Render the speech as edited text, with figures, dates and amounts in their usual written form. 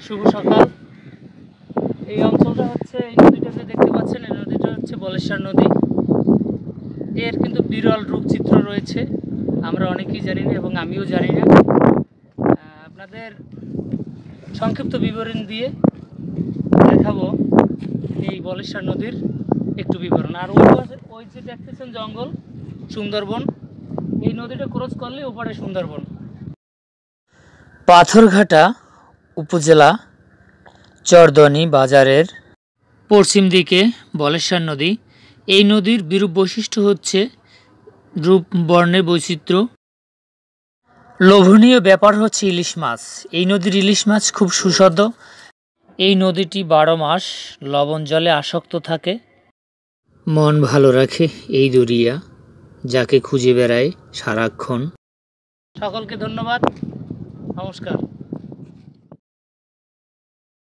শুভ সকাল। এই অঞ্চলটা হচ্ছে, এই নদীটাকে দেখতে পাচ্ছেন, এই নদীটা হচ্ছে বলেশ্বর নদী। এর কিন্তু বিরল রূপচিত্র রয়েছে, আমরা অনেকেই জানি না এবং আমিও জানি না। আপনাদের সংক্ষিপ্ত বিবরণ দিয়ে দেখাবো এই বলেশ্বর নদীর একটু বিবরণ। আর ওই যে দেখতেছেন জঙ্গল, সুন্দরবন, এই নদীটা ক্রস করলে ওপারে সুন্দরবন। পাথরঘাটা উপজেলা চরদনি বাজারের পশ্চিম দিকে বলেশ্বর নদী। এই নদীর বিরূপ বৈশিষ্ট্য হচ্ছে রূপ বর্ণের বৈচিত্র্য। লোভনীয় ব্যাপার হচ্ছে ইলিশ মাছ। এই নদীর ইলিশ মাছ খুব সুস্বাদু। এই নদীটি 12 মাস লবণ জলে আসক্ত থাকে। মন ভালো রাখে এই দরিয়া, যাকে খুঁজে বেড়ায় সারাক্ষণ। সকলকে ধন্যবাদ, নমস্কার।